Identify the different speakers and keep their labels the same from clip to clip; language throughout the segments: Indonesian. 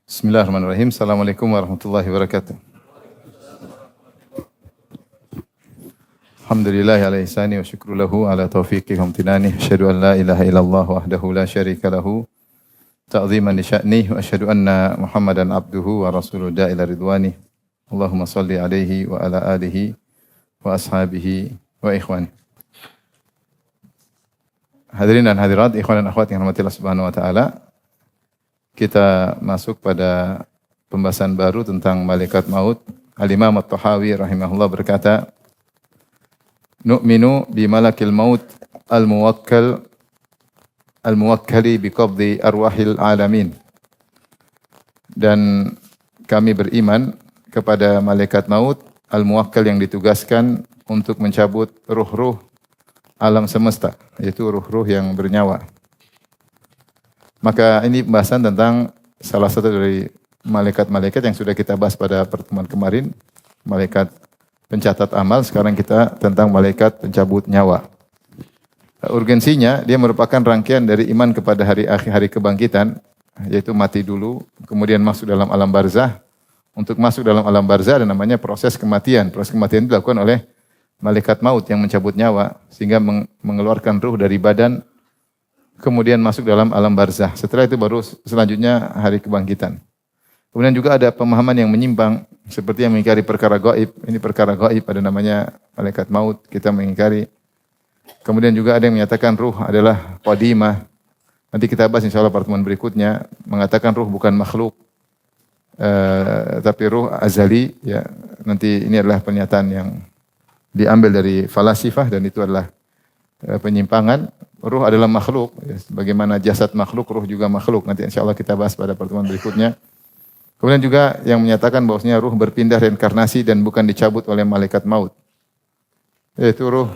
Speaker 1: Bismillahirrahmanirrahim. Assalamualaikum warahmatullahi wabarakatuh. Alhamdulillahi ala ihsani wa syukru lahu ala taufiqi wa amtinani. Asyhadu an la ilaha illallah wahdahu la syarika lahu ta'ziman li sya'nih wa asyhadu anna Muhammadan abduhu wa rasuluhu da'ila ridwani. Allahumma salli alaihi wa ala alihi wa ashabihi wa ikhwani. Hadirin dan hadirat, ikhwan dan akhwat yang rahmatillah subhanahu wa ta'ala. Kita masuk pada pembahasan baru tentang malaikat maut. Al-Imam At-Tahawi rahimahullah berkata, "Nu'minu bi malakil maut al-muwakkali bi qabdi arwahil alamin." Dan kami beriman kepada malaikat maut al-muwakkal yang ditugaskan untuk mencabut ruh-ruh alam semesta, yaitu ruh-ruh yang bernyawa. Maka ini pembahasan tentang salah satu dari malaikat-malaikat yang sudah kita bahas pada pertemuan kemarin, malaikat pencatat amal. Sekarang kita tentang malaikat pencabut nyawa. Urgensinya, dia merupakan rangkaian dari iman kepada hari akhir, hari kebangkitan, yaitu mati dulu, kemudian masuk dalam alam barzah. Untuk masuk dalam alam barzah ada namanya proses kematian. Proses kematian itu dilakukan oleh malaikat maut yang mencabut nyawa, sehingga mengeluarkan ruh dari badan, kemudian masuk dalam alam barzah. Setelah itu baru selanjutnya hari kebangkitan. Kemudian juga ada pemahaman yang menyimpang, seperti yang mengingkari perkara gaib. Ini perkara gaib, ada namanya malaikat maut, kita mengingkari. Kemudian juga ada yang menyatakan ruh adalah qadimah. Nanti kita bahas insyaallah pertemuan berikutnya, mengatakan ruh bukan makhluk, tapi ruh azali. Ya, nanti ini adalah pernyataan yang diambil dari falasifah dan itu adalah penyimpangan. Ruh adalah makhluk, ya, bagaimana jasad makhluk, ruh juga makhluk. Nanti insya Allah kita bahas pada pertemuan berikutnya. Kemudian juga yang menyatakan bahwasanya ruh berpindah reinkarnasi dan bukan dicabut oleh malaikat maut. Yaitu ruh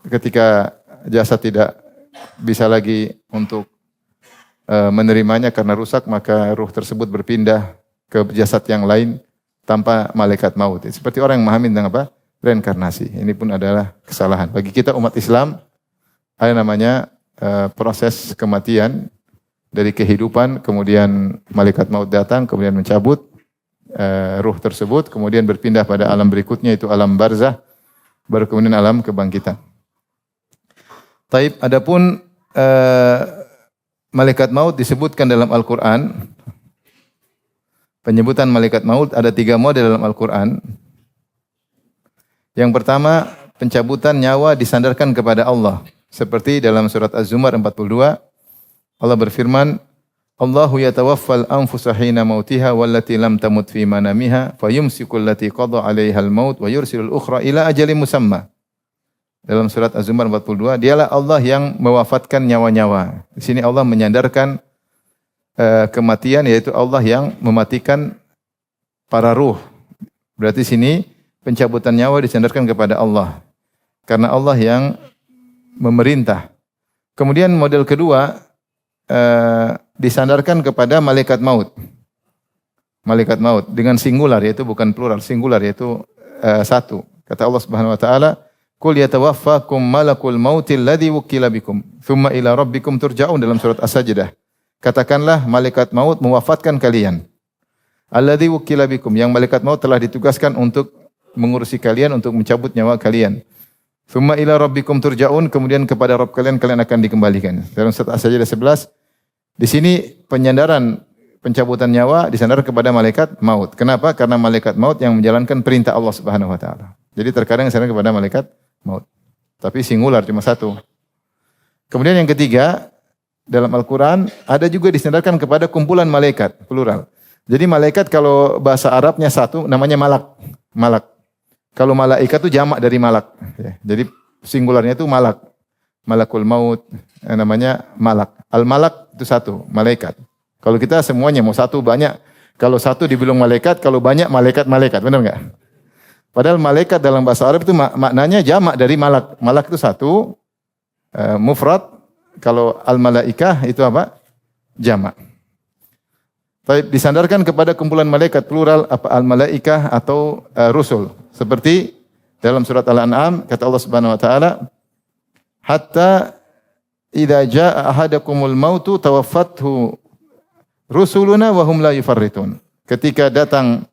Speaker 1: ketika jasad tidak bisa lagi untuk menerimanya karena rusak, maka ruh tersebut berpindah ke jasad yang lain tanpa malaikat maut. Seperti orang yang memahami tentang apa? Reinkarnasi. Ini pun adalah kesalahan. Bagi kita umat Islam, ada namanya proses kematian dari kehidupan, kemudian malaikat maut datang, kemudian mencabut ruh tersebut, kemudian berpindah pada alam berikutnya, itu alam barzah, baru kemudian alam kebangkitan. Taib, adapun malaikat maut disebutkan dalam Al-Quran. Penyebutan malaikat maut ada 3 model dalam Al-Quran. Yang pertama, pencabutan nyawa disandarkan kepada Allah. Seperti dalam surat Az-Zumar 42, Allah berfirman, Allahu yatawaffal anfusa hina mautiha wallati lam tamut fi manamiha fayumsiku allati qada 'alaihal maut wa yursilul ukhra ila ajalin musamma. Dalam surat Az-Zumar 42, dialah Allah yang mewafatkan nyawa-nyawa. Di sini Allah menyandarkan kematian, yaitu Allah yang mematikan para ruh. Berarti sini pencabutan nyawa disandarkan kepada Allah. Karena Allah yang memerintah. Kemudian model kedua disandarkan kepada malaikat maut. Malaikat maut dengan singular, yaitu bukan plural, singular, yaitu satu. Kata Allah Subhanahu wa taala, "Qul yatawaffakum malakul mautil ladzi wukkila bikum, tsumma ila rabbikum turja'un." Dalam surat As-Sajdah. Katakanlah malaikat maut mewafatkan kalian. Alladzi wukkila bikum, yang malaikat maut telah ditugaskan untuk mengurusi kalian, untuk mencabut nyawa kalian. Tsumma ila rabbikum turja'un, kemudian kepada Rabb kalian akan dikembalikan. Dalam surat As-Sajdah 11, di sini penyandaran pencabutan nyawa disandarkan kepada malaikat maut. Kenapa? Karena malaikat maut yang menjalankan perintah Allah Subhanahu wa taala. Jadi terkadang disandarkan kepada malaikat maut. Tapi singular cuma satu. Kemudian yang ketiga, dalam Al-Qur'an ada juga disandarkan kepada kumpulan malaikat, plural. Jadi malaikat kalau bahasa Arabnya satu namanya malak. Malak. Kalau malaikat itu jamak dari malak. Jadi singularnya itu malak. Malakul maut, namanya malak. Al-malak itu satu, malaikat. Kalau kita semuanya mau satu banyak. Kalau satu dibilang malaikat, kalau banyak malaikat-malaikat. Benar enggak? Padahal malaikat dalam bahasa Arab itu maknanya jamak dari malak. Malak itu satu, mufrad. Kalau al-malaikah itu apa? Jamak. Baik, disandarkan kepada kumpulan malaikat plural apa al-malaikah atau rusul. Seperti dalam surat Al-An'am kata Allah Subhanahu wa taala, hatta idza jaa ahadakumul mautu tawaffathu rusuluna wa hum la yufarritun. Ketika datang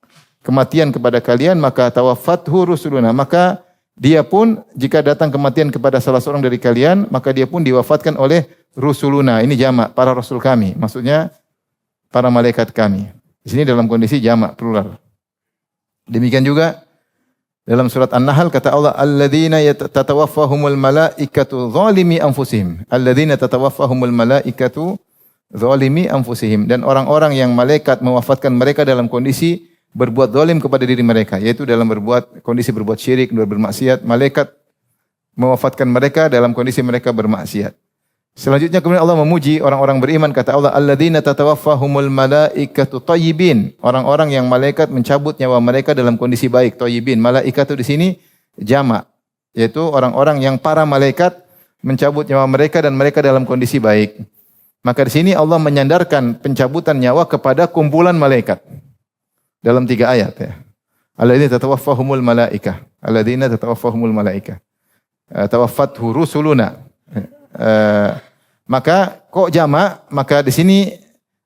Speaker 1: kematian kepada kalian, maka tawaffathu rusuluna, maka dia pun jika datang kematian kepada salah seorang dari kalian, maka dia pun diwafatkan oleh rusuluna. Ini jamak, para rasul kami. Maksudnya para malaikat kami. Di sini dalam kondisi jamak plural. Demikian juga dalam surat An-Nahl kata Allah, alladzina tatawaffahumul malaikatu zalimi anfusihim. Alladzina tatawaffahumul malaikatu zalimi anfusihim, dan orang-orang yang malaikat mewafatkan mereka dalam kondisi berbuat zalim kepada diri mereka, yaitu dalam kondisi berbuat syirik, bermaksiat. Malaikat mewafatkan mereka dalam kondisi mereka bermaksiat. Selanjutnya kemudian Allah memuji orang-orang beriman, kata Allah, alladzina tatawaffahumul malaikatu thayyibin, orang-orang yang malaikat mencabut nyawa mereka dalam kondisi baik. Thayyibin, malaikat itu di sini jamak, yaitu orang-orang yang para malaikat mencabut nyawa mereka dan mereka dalam kondisi baik. Maka di sini Allah menyandarkan pencabutan nyawa kepada kumpulan malaikat dalam 3 ayat ya. Alladzina tatawaffahumul malaikah, alladzina tatawaffahumul malaikah, tawaffathu rusuluna. Maka kok jamak? Maka di sini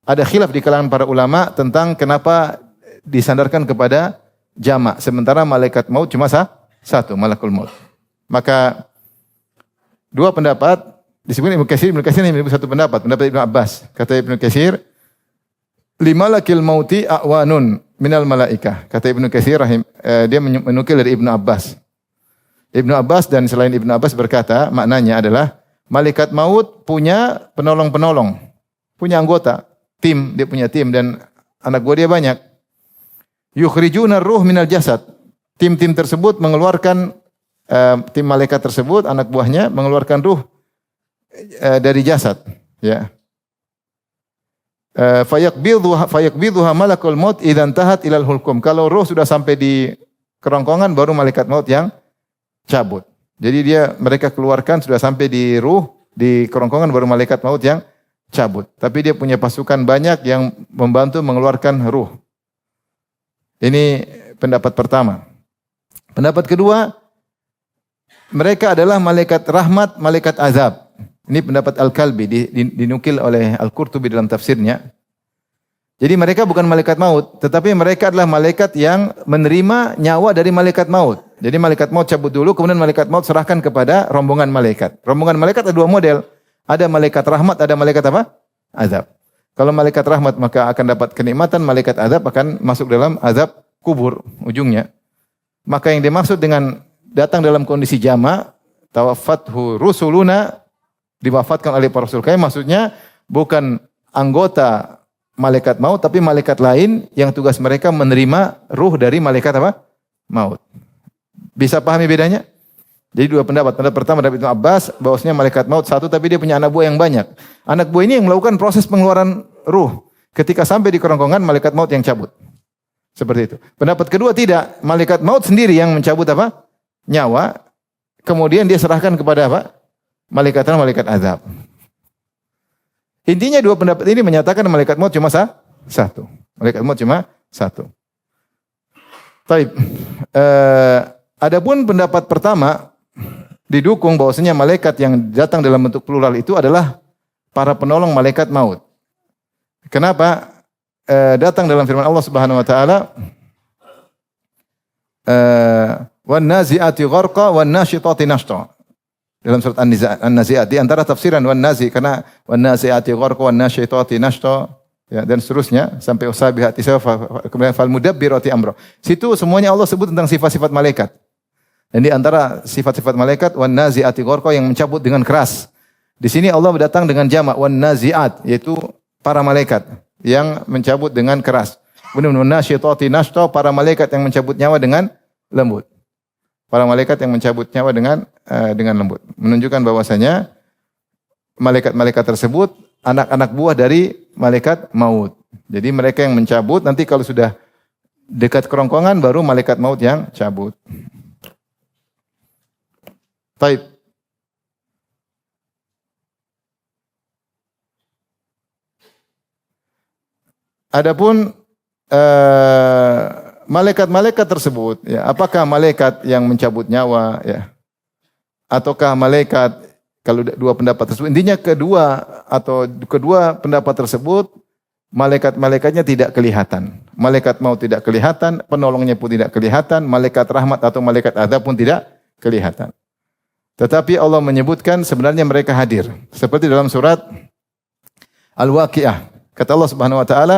Speaker 1: ada khilaf di kalangan para ulama tentang kenapa disandarkan kepada jamak sementara malaikat maut cuma satu, malakul maut. Maka 2 pendapat disebut Ibnu Katsir menyebut satu pendapat Ibnu Abbas. Kata Ibnu Katsir, limalakil mauti awanun minal malaikah. Kata Ibnu Katsir dia menukil dari Ibnu Abbas. Ibnu Abbas dan selain Ibnu Abbas berkata, maknanya adalah malaikat maut punya penolong-penolong, punya anggota, tim, dia punya tim dan anak buah dia banyak. Yukhrijuna ruh minal jasad. Tim-tim tersebut mengeluarkan tim malaikat tersebut, anak buahnya mengeluarkan ruh dari jasad, ya. Fayaqbidhuha malakul maut idzan tahat ilal hulqum. Kalau ruh sudah sampai di kerongkongan baru malaikat maut yang cabut. Jadi mereka keluarkan sudah sampai di ruh, di kerongkongan baru malaikat maut yang cabut. Tapi dia punya pasukan banyak yang membantu mengeluarkan ruh. Ini pendapat pertama. Pendapat kedua, mereka adalah malaikat rahmat, malaikat azab. Ini pendapat Al-Kalbi, dinukil oleh Al-Qurtubi dalam tafsirnya. Jadi mereka bukan malaikat maut, tetapi mereka adalah malaikat yang menerima nyawa dari malaikat maut. Jadi malaikat maut cabut dulu, kemudian malaikat maut serahkan kepada rombongan malaikat. Rombongan malaikat ada 2 model. Ada malaikat rahmat, ada malaikat apa? Azab. Kalau malaikat rahmat maka akan dapat kenikmatan, malaikat azab akan masuk dalam azab kubur ujungnya. Maka yang dimaksud dengan datang dalam kondisi jamak, tawaffathu rusuluna, diwafatkan oleh para rasul kami, maksudnya bukan anggota malaikat maut, tapi malaikat lain yang tugas mereka menerima ruh dari malaikat apa? Maut. Bisa pahami bedanya? Jadi 2 pendapat. Pendapat pertama dari Ibnu Abbas, bahwasanya malaikat maut satu, tapi dia punya anak buah yang banyak. Anak buah ini yang melakukan proses pengeluaran ruh. Ketika sampai di kerongkongan, malaikat maut yang cabut. Seperti itu. Pendapat kedua tidak. Malaikat maut sendiri yang mencabut apa? Nyawa. Kemudian dia serahkan kepada apa? Malaikat azab. Intinya 2 pendapat ini menyatakan malaikat maut cuma satu. Malaikat maut cuma satu. Baik. Adapun pendapat pertama didukung bahwasanya malaikat yang datang dalam bentuk plural itu adalah para penolong malaikat maut. Kenapa? Datang dalam firman Allah Subhanahu wa taala, wan nazi'ati gharqa wan nashitati nashta. Dalam surat An-Nazi'at, di antara tafsiran wan nazi, karena wan nazi'ati gharqa wan nashitati nashta, ya, dan seterusnya sampai usabihati safa, kemudian fal mudabbirati amra. Situ semuanya Allah sebut tentang sifat-sifat malaikat. Dan di antara sifat-sifat malaikat wan nazi'ati gharqa, yang mencabut dengan keras. Di sini Allah datang dengan jamak wan nazi'at, yaitu para malaikat yang mencabut dengan keras. Kemudian wan nashitati nashta, para malaikat yang mencabut nyawa dengan lembut. Para malaikat yang mencabut nyawa dengan lembut. Menunjukkan bahwasanya malaikat-malaikat tersebut anak-anak buah dari malaikat maut. Jadi mereka yang mencabut, nanti kalau sudah dekat kerongkongan baru malaikat maut yang cabut. Baik. Adapun malaikat-malaikat tersebut, ya, apakah malaikat yang mencabut nyawa, ya, ataukah malaikat, kalau 2 pendapat tersebut, intinya kedua pendapat tersebut malaikat-malaikatnya tidak kelihatan. Malaikat maut tidak kelihatan, penolongnya pun tidak kelihatan, malaikat rahmat atau malaikat azab pun tidak kelihatan. Tetapi Allah menyebutkan sebenarnya mereka hadir. Seperti dalam surat Al-Waqiah. Kata Allah Subhanahu wa taala,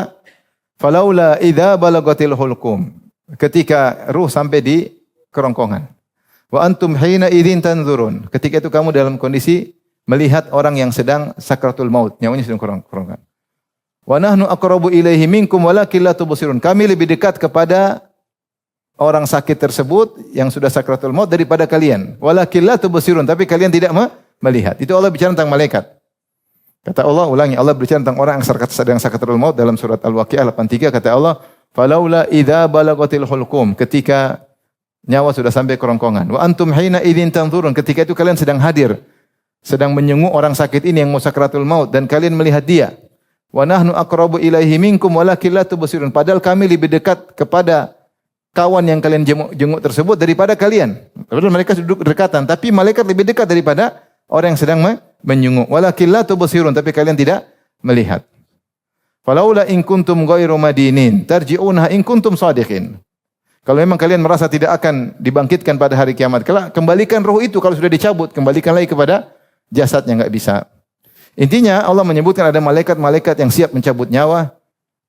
Speaker 1: "Falaula idza balagatil hulqum." Ketika ruh sampai di kerongkongan. Wa antum hina idzin tanzurun. Ketika itu kamu dalam kondisi melihat orang yang sedang sakratul maut, nyawanya sedang kerongkongan. Wa nahnu aqrabu ilaihi minkum walakin la tubsirun. Kami lebih dekat kepada orang sakit tersebut yang sudah sakratul maut daripada kalian. Walakin la tubsirun, tapi kalian tidak melihat. Itu Allah bicara tentang malaikat. Kata Allah, ulangi, Allah berbicara tentang orang yang sedang sakratul maut dalam surat Al-Waqiah 83, kata Allah, "Falaula idza balagatil hulqum." Ketika nyawa sudah sampai kerongkongan. Wa antum hina idzin tanzurun. Ketika itu kalian sedang hadir, sedang menyenguk orang sakit ini yang mau sakratul maut dan kalian melihat dia. Wa nahnu aqrabu ilaihi minkum walakin la tubsirun. Padahal kami lebih dekat kepada kawan yang kalian jenguk tersebut daripada kalian. Padahal mereka duduk berdekatan, tapi malaikat lebih dekat daripada orang yang sedang menyenguk. Walakin la tubsirun, tapi kalian tidak melihat. Falaula in kuntum ghairu madinin tarji'unha in kuntum shadiqin. Kalau memang kalian merasa tidak akan dibangkitkan pada hari kiamat kelak, kembalikan roh itu kalau sudah dicabut, kembalikan lagi kepada jasadnya, enggak bisa. Intinya Allah menyebutkan ada malaikat-malaikat yang siap mencabut nyawa,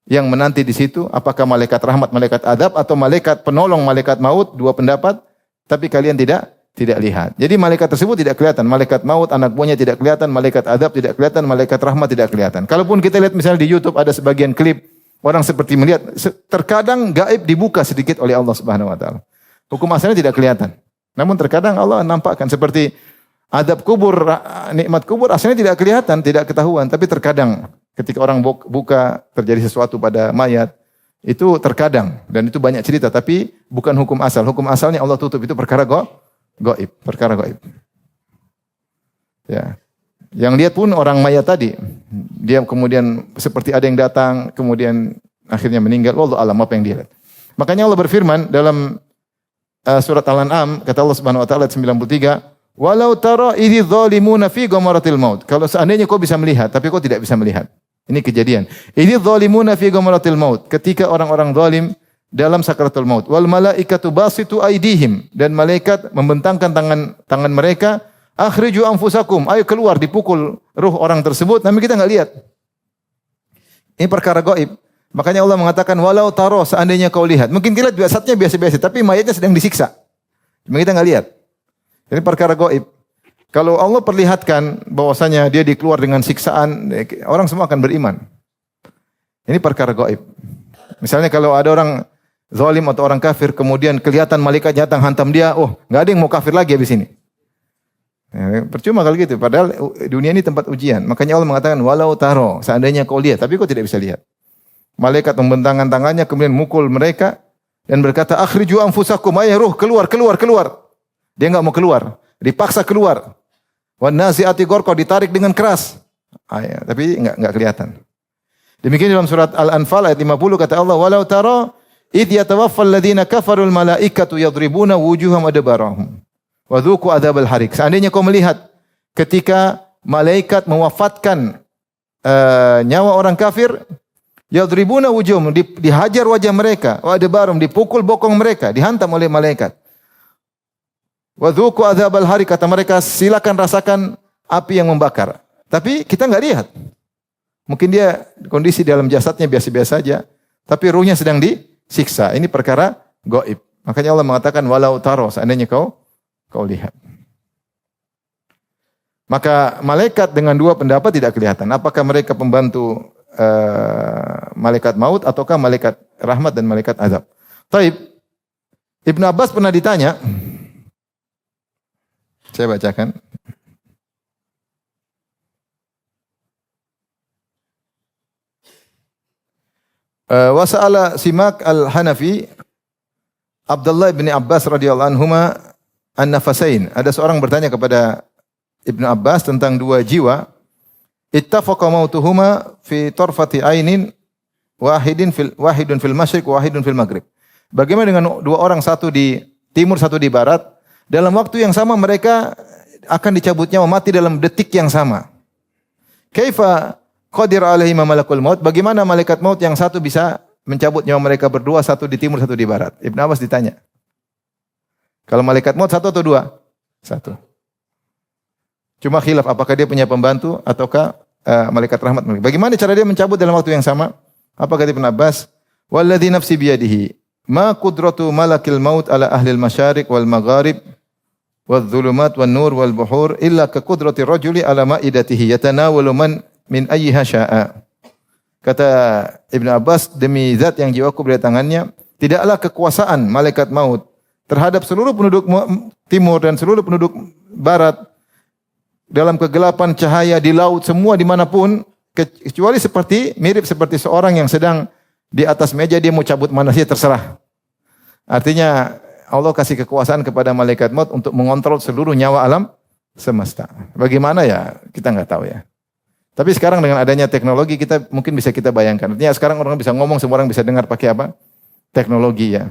Speaker 1: yang menanti di situ. Apakah malaikat rahmat, malaikat adab, atau malaikat penolong, malaikat maut? Dua pendapat. Tapi kalian tidak lihat. Jadi malaikat tersebut tidak kelihatan. Malaikat maut, anak buahnya tidak kelihatan. Malaikat adab tidak kelihatan. Malaikat rahmat tidak kelihatan. Kalaupun kita lihat misalnya di YouTube ada sebagian klip orang seperti melihat, terkadang gaib dibuka sedikit oleh Allah Subhanahu wa taala. Hukum asalnya tidak kelihatan. Namun terkadang Allah nampakkan seperti adab kubur, nikmat kubur asalnya tidak kelihatan, tidak ketahuan, tapi terkadang ketika orang buka terjadi sesuatu pada mayat, itu terkadang dan itu banyak cerita, tapi bukan hukum asal. Hukum asalnya Allah tutup, itu perkara gaib, perkara gaib. Ya. Yang lihat pun orang mayat tadi, dia kemudian seperti ada yang datang, kemudian akhirnya meninggal. Wallahu a'lam apa yang dia lihat. Makanya Allah berfirman dalam surat Al-An'am, kata Allah Subhanahu wa taala ayat 93, "Walau tara idzi zalimuna fi ghamaratil maut." Kalau seandainya kau bisa melihat, tapi kau tidak bisa melihat. Ini kejadian. Idzi zalimuna fi ghamaratil maut. Ketika orang-orang zalim dalam sakaratul maut. Wal malaikatu basitu aydihim, dan malaikat membentangkan tangan mereka. Akhriju anfusakum, ayo keluar, dipukul ruh orang tersebut, tapi kita enggak lihat. Ini perkara gaib. Makanya Allah mengatakan walau taro, seandainya kau lihat. Mungkin kita lihat jasadnya biasa-biasa, tapi mayatnya sedang disiksa. Cuma kita enggak lihat. Ini perkara gaib. Kalau Allah perlihatkan bahwasanya dia dikeluar dengan siksaan, orang semua akan beriman. Ini perkara gaib. Misalnya kalau ada orang zalim atau orang kafir, kemudian kelihatan malaikat datang hantam dia, oh, enggak ada yang mau kafir lagi habis ini. Ya, percuma kalau gitu. Padahal dunia ini tempat ujian. Makanya Allah mengatakan walau taro, seandainya kau lihat, tapi kau tidak bisa lihat. Malaikat membentangkan tangannya kemudian mukul mereka dan berkata akhriju anfusakum, ayo ruh keluar. Dia enggak mau keluar, dipaksa keluar. Wan nazi'ati gharqa, ditarik dengan keras. Tapi enggak kelihatan. Demikian dalam surat Al-Anfal ayat 50 kata Allah walau taro id yatawaffal ladzina kafarul malaikatu yadribuna wujuhahum adbarahum. Wa dzuqu adzabal harik. Seandainya kau melihat ketika malaikat mewafatkan nyawa orang kafir, yadribuna wujuhum, dihajar wajah mereka, wa adbarum, dipukul bokong mereka, dihantam oleh malaikat. Wa dzuqu adzabal harik, kata mereka silakan rasakan api yang membakar. Tapi kita enggak lihat. Mungkin dia kondisi dalam jasadnya biasa-biasa saja, tapi ruhnya sedang disiksa. Ini perkara gaib. Makanya Allah mengatakan walau taro, seandainya kau lihat. Maka malaikat dengan dua pendapat tidak kelihatan. Apakah mereka pembantu malaikat maut ataukah malaikat rahmat dan malaikat azab. Taib. Ibnu Abbas pernah ditanya, saya bacakan. Wasa'ala Simak al-Hanafi Abdullah bin Abbas radhiyallahu anhuma an-nafasain. Ada seorang bertanya kepada Ibnu Abbas tentang dua jiwa. Ittafaqa mautuhuma fi tarfati ainin wahidun fil masyriq wahidun fil maghrib. Bagaimana dengan dua orang, satu di timur, satu di barat, dalam waktu yang sama mereka akan dicabut nyawa, mati dalam detik yang sama. Kaifa qadir alaihi malakul maut, bagaimana malaikat maut yang satu bisa mencabut nyawa mereka berdua, satu di timur, satu di barat? Ibnu Abbas ditanya. Kalau malaikat maut satu atau dua? Satu. Cuma khilaf apakah dia punya pembantu ataukah malaikat rahmat. Bagaimana cara dia mencabut dalam waktu yang sama? Apa kata Ibnu Abbas? Walladzi nafsi biyadihi ma qudratu malakil maut ala ahli al-masyariq wal magharib wadh-dhulumat wan-nur wal buhur illa ka qudrati rajuli ala ma'idatihi yatanawalu man min ayyiha sya'a. Kata Ibnu Abbas, demi zat yang jiwaku berada tangannya, tidaklah kekuasaan malaikat maut terhadap seluruh penduduk timur dan seluruh penduduk barat dalam kegelapan cahaya di laut semua dimanapun, kecuali mirip seperti seorang yang sedang di atas meja, dia mau cabut mana saja terserah. Artinya Allah kasih kekuasaan kepada malaikat maut untuk mengontrol seluruh nyawa alam semesta. Bagaimana ya kita nggak tahu ya. Tapi sekarang dengan adanya teknologi kita mungkin bisa kita bayangkan. Artinya sekarang orang bisa ngomong, semua orang bisa dengar pakai apa? Teknologi ya.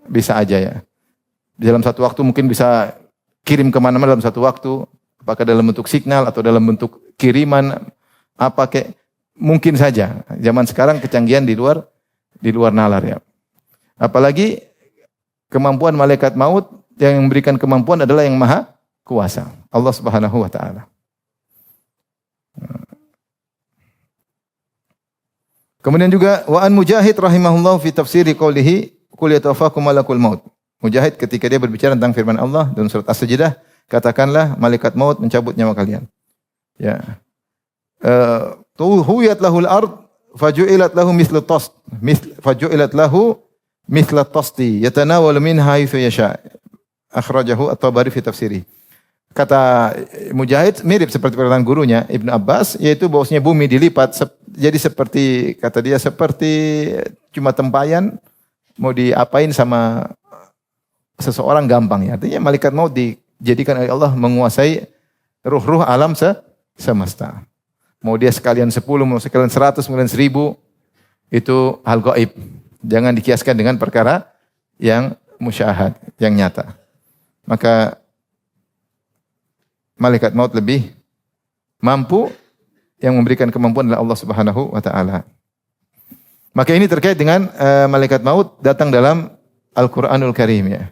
Speaker 1: Bisa aja ya. Dalam satu waktu mungkin bisa kirim kemana-mana dalam satu waktu. Apakah dalam bentuk signal atau dalam bentuk kiriman. Apa kayak mungkin saja. Zaman sekarang kecanggihan di luar nalar ya. Apalagi kemampuan malaikat maut yang memberikan kemampuan adalah yang maha kuasa. Allah Subhanahu wa taala. Kemudian juga wa an Mujahid rahimahullah fi tafsiri qoulihi qul yatawaffakum malakul maut. Mujahid ketika dia berbicara tentang firman Allah dalam surat As-Sajdah, katakanlah malaikat maut mencabut nyawa kalian. Ya. Tuhuyat lahul ard faju'ilat lahu mithlu tast. Faju'ilat lahu mithla tasti yatanawalu minha haythu yasha. Akhrajahu At-Tabari fi tafsiri. Kata Mujahid mirip seperti perkataan gurunya Ibnu Abbas, yaitu bahwasanya bumi dilipat jadi seperti, kata dia, seperti cuma tempayan mau diapain sama seseorang gampang ya. Artinya malaikat maut dijadikan oleh Allah menguasai ruh-ruh alam semesta. Mau dia sekalian 10, mau sekalian 100, kemudian 1000, itu hal gaib. Jangan dikiaskan dengan perkara yang musyahad, yang nyata. Maka malaikat maut lebih mampu, yang memberikan kemampuan adalah Allah Subhanahu wa taala. Maka ini terkait dengan malaikat maut datang dalam Al-Qur'anul Karim ya.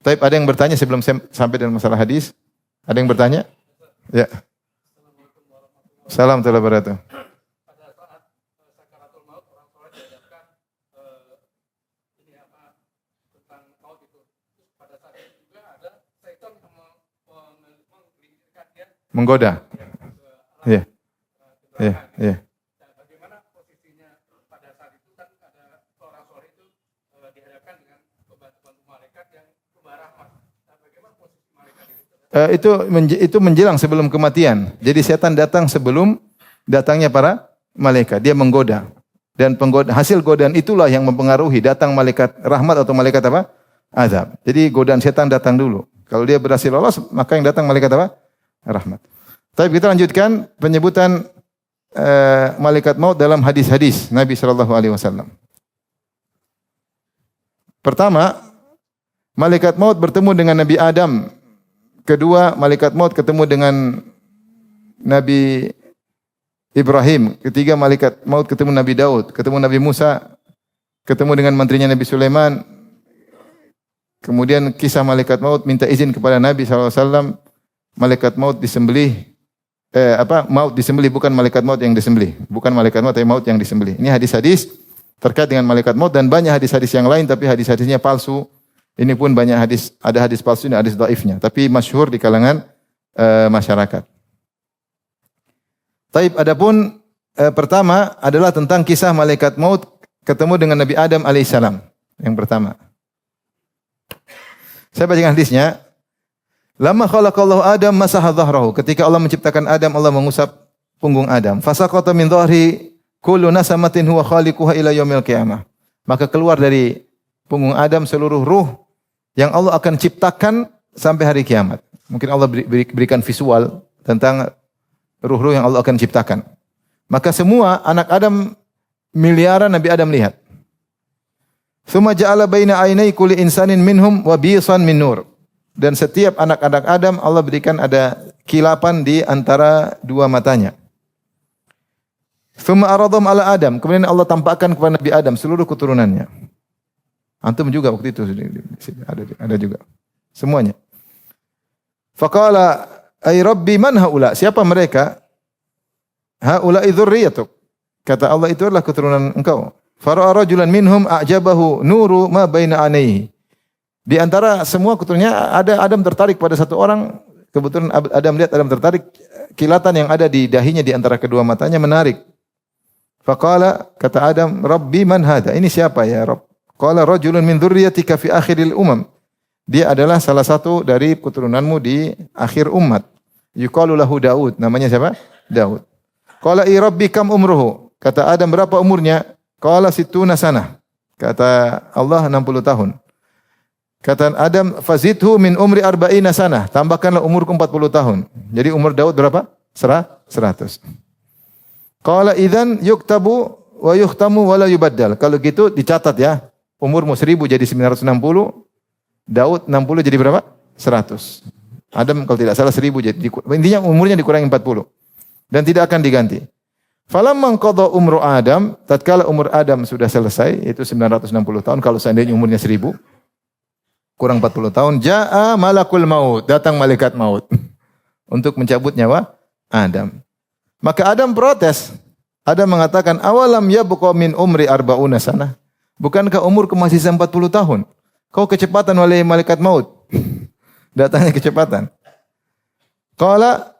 Speaker 1: Tapi ada yang bertanya sebelum sampai dalam masalah hadis? Ada yang bertanya? Ya. Salam warahmatullahi wabarakatuh.
Speaker 2: Pada saat sakaratul maut, orang soleh diajarkan tentang maut itu. Pada saat itu juga ada syaitan yang menggelincirkan dia,
Speaker 1: Menggoda. Iya. Iya, iya.
Speaker 2: Dan bagaimana posisinya pada saat itu, kan ada orang soleh itu dihadapkan dengan pembantu malaikat yang membawa rahmat. Nah, bagaimana posisi malaikat itu?
Speaker 1: Itu menjelang sebelum kematian. Jadi setan datang sebelum datangnya para malaikat. Dia menggoda. Dan hasil godaan itulah yang mempengaruhi datang malaikat rahmat atau malaikat apa? Azab. Jadi godaan setan datang dulu. Kalau dia berhasil lolos, maka yang datang malaikat apa? Rahmat. Tapi kita lanjutkan penyebutan malaikat maut dalam hadis-hadis Nabi SAW. Pertama, malaikat maut bertemu dengan Nabi Adam. Kedua, malaikat maut ketemu dengan Nabi Ibrahim. Ketiga, malaikat maut ketemu Nabi Daud. Ketemu Nabi Musa. Ketemu dengan menterinya Nabi Sulaiman. Kemudian kisah malaikat maut minta izin kepada Nabi SAW. Malaikat maut disembelih. Maut disembelih, bukan malaikat maut yang disembelih. Bukan malaikat maut, tapi maut yang disembelih. Ini hadis-hadis terkait dengan malaikat maut dan banyak hadis-hadis yang lain, tapi hadis-hadisnya palsu. Ini pun banyak hadis, ada hadis palsu dan hadis dhaifnya. Tapi masyhur di kalangan masyarakat. Taib, adapun pertama adalah tentang kisah malaikat maut ketemu dengan Nabi Adam alaihissalam. Yang pertama. Saya bacakan hadisnya. Lama khalaqallahu Adam masaha dhahrahu. Ketika Allah menciptakan Adam, Allah mengusap punggung Adam. Fasaqata min dhahri kullu nasamatin huwa khaliquha ila yaumil qiyamah. Maka keluar dari punggung Adam seluruh ruh yang Allah akan ciptakan sampai hari kiamat. Mungkin Allah berikan visual tentang ruh-ruh yang Allah akan ciptakan. Maka semua anak Adam miliaran Nabi Adam lihat. Tsumma ja'ala baina ainai kulli insanin minhum wabisan min nur. dan setiap anak-anak Adam Allah berikan ada kilapan di antara dua matanya. Tsumma aradhum ala Adam, kemudian Allah tampakkan kepada Nabi Adam seluruh keturunannya. Antum juga waktu itu ada juga semuanya. Faqala ay rabbi man haula? Siapa mereka? Haula dzurriyyatuk. Kata Allah, itu adalah keturunan engkau. Fara'a rajulan minhum a'jabahu nuru ma baina anaihi. Di antara semua keturunannya ada Adam tertarik pada satu orang. Kebetulan Adam tertarik, kilatan yang ada di dahinya di antara kedua matanya menarik. Faqala, kata Adam, Rabbi man hada? Ini siapa ya Rabb? Qala rajulun min dzurriyyatika fi akhiril umam. Dia adalah salah satu dari keturunanmu di akhir umat. Yuqalu lahu Daud. Namanya siapa? Daud. Qala i rabbi kam umruhu? Kata Adam, berapa umurnya? Qala sittuna sanah. Kata Allah 60 tahun. Kata Adam, fazidhu min umri arba'ina sanah. Tambahkanlah umurku 40 tahun. Jadi umur Daud berapa? 100. Qala idzan yuktabu wa yuhtamu wa la yubaddal. Kalau gitu dicatat ya. Umurmu 1000 jadi 960. Daud 60 jadi berapa? 100. Adam kalau tidak salah 1000 jadi intinya umurnya dikurangi 40 dan tidak akan diganti. Falamma qada umru Adam, tatkala umur Adam sudah selesai yaitu 960 tahun kalau seandainya umurnya 1000 kurang 40 tahun, jaa malakul maut, datang malaikat maut untuk mencabut nyawa Adam. Maka Adam protes. Adam mengatakan, awalam yabqa min umri arba'una sanah? Bukankah umurku masih 40 tahun? Kau kecepatan oleh malaikat maut. Datangnya kecepatan. Qala,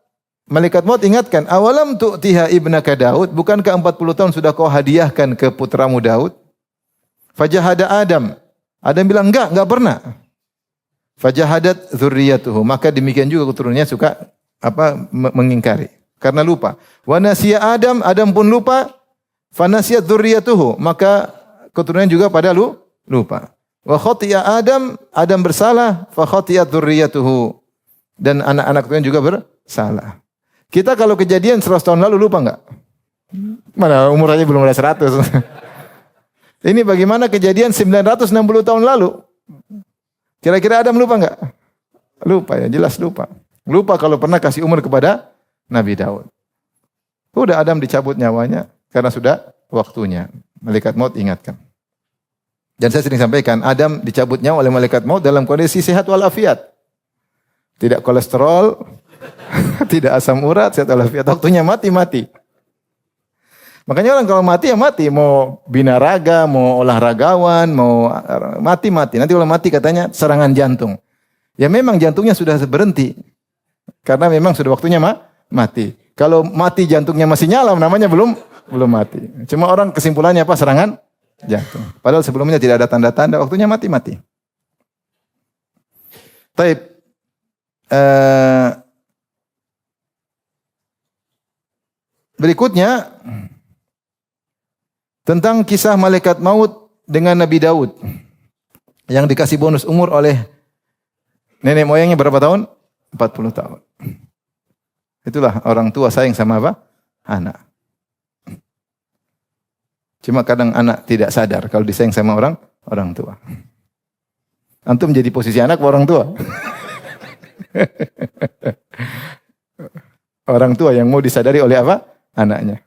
Speaker 1: malaikat maut ingatkan, awalam tu'tiha ibnaka Daud? Bukankah 40 tahun sudah kau hadiahkan ke putramu Daud? Fajahada Adam. Adam bilang, enggak pernah. Fajahadat dzurriyyatuhu. Maka demikian juga keturunannya suka mengingkari karena lupa. Wa nasiya Adam pun lupa. Fa nasiyat dzurriyyatuhu. Maka keturunannya juga pada lupa. Wa khatiya Adam bersalah, fa khatiyat dzurriyyatuhu. Dan anak-anak keturunannya juga bersalah. Kita kalau kejadian 100 tahun lalu lupa enggak? Mana umur aja belum ada 100. Ini bagaimana kejadian 960 tahun lalu? Kira-kira Adam lupa enggak? Lupa ya, jelas lupa. Lupa kalau pernah kasih umur kepada Nabi Daud. Udah Adam dicabut nyawanya karena sudah waktunya. Malaikat maut ingatkan. Dan saya sering sampaikan, Adam dicabut nyawa oleh malaikat maut dalam kondisi sehat walafiat. Tidak kolesterol, tidak asam urat, sehat walafiat. Waktunya mati. Makanya orang kalau mati ya mati. Mau binaraga, mau olahragawan, mau mati. Nanti kalau mati katanya serangan jantung. Ya memang jantungnya sudah berhenti. Karena memang sudah waktunya mati. Kalau mati jantungnya masih nyala, namanya belum mati. Cuma orang kesimpulannya apa? Serangan jantung. Padahal sebelumnya tidak ada tanda-tanda, waktunya mati. Taib. Berikutnya tentang kisah malaikat maut dengan Nabi Daud yang dikasih bonus umur oleh nenek moyangnya berapa tahun? 40 tahun. Itulah orang tua sayang sama apa? Anak. Cuma kadang anak tidak sadar kalau disayang sama orang tua. Antum jadi posisi anak orang tua. Orang tua yang mau disadari oleh apa? Anaknya.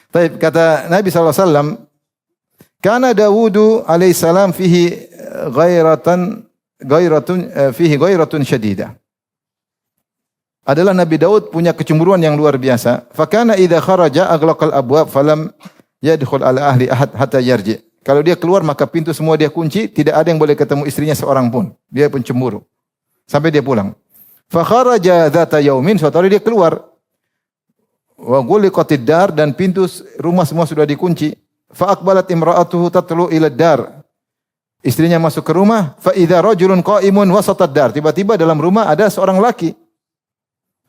Speaker 1: Baik, kata Nabi SAW, Kana Dawudu alaihissalam fihi ghairatun syadidah. Adalah Nabi Daud punya kecemburuan yang luar biasa. Fakana idza kharaja aghlaqal abwab falam yadkhul ala ahli ahad hatta yarji. Kalau dia keluar maka pintu semua dia kunci, tidak ada yang boleh ketemu istrinya seorang pun. Dia pun cemburu. Sampai dia pulang. Fa kharaja dzata yaumin, suatu hari dia keluar. Wa ghuliqatid dar, dan pintu rumah semua sudah dikunci. Fa aqbalat imra'atuhu tatlu ila dar. Istrinya masuk ke rumah, fa idza rajulun qa'imun wasatad dar. Tiba-tiba dalam rumah ada seorang laki.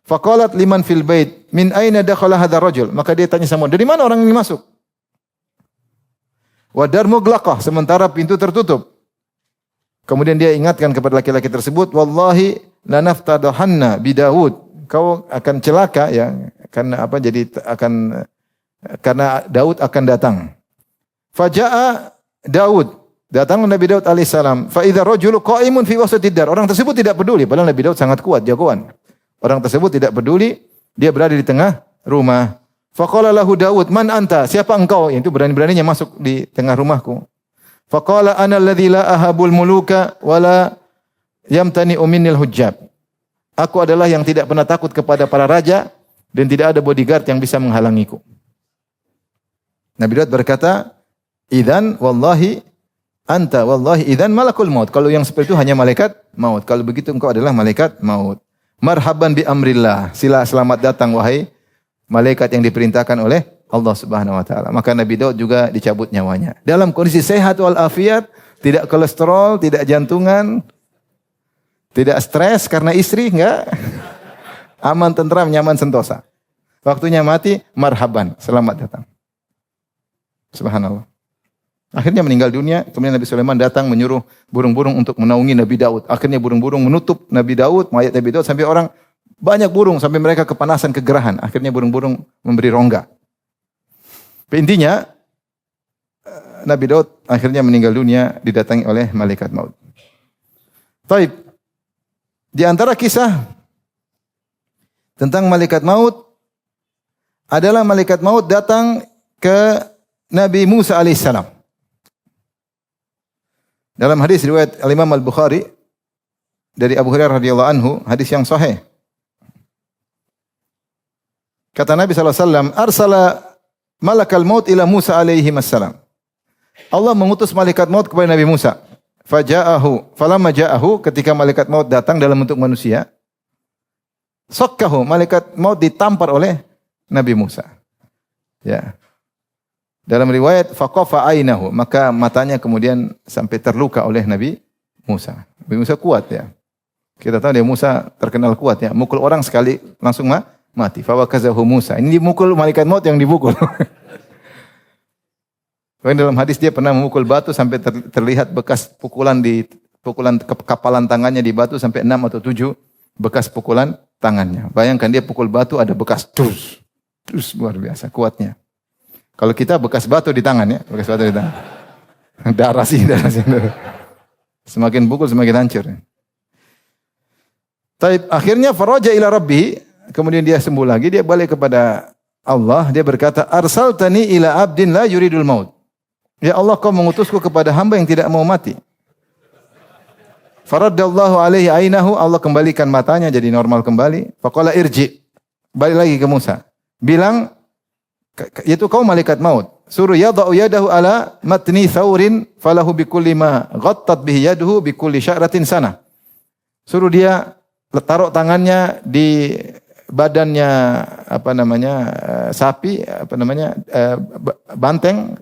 Speaker 1: Fa qalat liman fil bait, min aina dakhala hadzal rajul? Maka dia tanya sama, dari mana orang ini masuk? Wa dar muglaqah, sementara pintu tertutup. Kemudian dia ingatkan kepada laki-laki tersebut, wallahi lanaftadahanna bi Daud. Kau akan celaka ya, karena apa? Jadi karena Daud akan datang. Faja'a Daud. Datanglah Nabi Daud alaihissalam. Fa idza rajulu qa'imun fi wasatid dar. Orang tersebut tidak peduli, padahal Nabi Daud sangat kuat, jagoan. Orang tersebut tidak peduli, dia berada di tengah rumah. Faqala lahu Daud, "Man anta?" Siapa engkau? Itu berani-beraninya masuk di tengah rumahku. Faqala ana alladzi la ahabul muluka wala yamtani'u minnil hujjab. Aku adalah yang tidak pernah takut kepada para raja dan tidak ada bodyguard yang bisa menghalangiku. Nabi Daud berkata, "Idzan wallahi anta wallahi idzan malakul maut." Kalau yang seperti itu hanya malaikat maut. Kalau begitu engkau adalah malaikat maut. Marhaban bi amrillah. Sila selamat datang wahai malaikat yang diperintahkan oleh Allah Subhanahu wa taala. Maka Nabi Daud juga dicabut nyawanya. Dalam kondisi sehat wal afiat, tidak kolesterol, tidak jantungan, tidak stres karena istri, enggak. Aman, tentram, nyaman, sentosa. Waktunya mati, marhaban, selamat datang. Subhanallah. Akhirnya meninggal dunia, kemudian Nabi Sulaiman datang menyuruh burung-burung untuk menaungi Nabi Daud. Akhirnya burung-burung menutup Nabi Daud, mayat Nabi Daud, sampai orang banyak burung, sampai mereka kepanasan, kegerahan. Akhirnya burung-burung memberi rongga. Intinya, Nabi Daud akhirnya meninggal dunia didatangi oleh malaikat maut. Taib. Di antara kisah tentang malaikat maut adalah malaikat maut datang ke Nabi Musa alaihissalam. Dalam hadis riwayat Al-Imam Al-Bukhari dari Abu Hurairah radhiyallahu anhu, hadis yang sahih. Kata Nabi SAW, "Arsala malakal maut ila Musa alaihi wassalam." Allah mengutus malaikat maut kepada Nabi Musa. Faja'ahu, falamma ja'ahu, ketika malaikat maut datang dalam bentuk manusia, sakkahu, malaikat maut ditampar oleh Nabi Musa. Ya. Dalam riwayat faqafa ainahu, maka matanya kemudian sampai terluka oleh Nabi Musa. Nabi Musa kuat ya. Kita tahu dia Musa terkenal kuat ya, mukul orang sekali langsung mati. Fa wakazahu Musa. Ini dimukul malaikat maut yang dipukul. Dalam hadis dia pernah memukul batu sampai terlihat bekas pukulan kepalan tangannya di batu sampai 6 atau 7 bekas pukulan tangannya. Bayangkan dia pukul batu ada bekas terus luar biasa kuatnya. Kalau kita bekas batu di tangan ya, bekas batu di tangan. Darah sih. Semakin pukul semakin hancur. Taib, akhirnya faraja ila rabbi, kemudian dia sembuh lagi, dia balik kepada Allah, dia berkata, "Arsaltani ila abdin la yuridul maut." Ya Allah, kau mengutusku kepada hamba yang tidak mau mati. Faraddallahu alaihi ainahu, Allah kembalikan matanya jadi normal kembali. Faqala irji, balik lagi ke Musa. Bilang, yaitu kau malaikat maut. Suruh yada'u yadahu ala matni thawrin falahu bikulli ma ghattat bihi yaduhu bikulli sya'ratin sana. Suruh dia taruh tangannya di badannya sapi, banteng.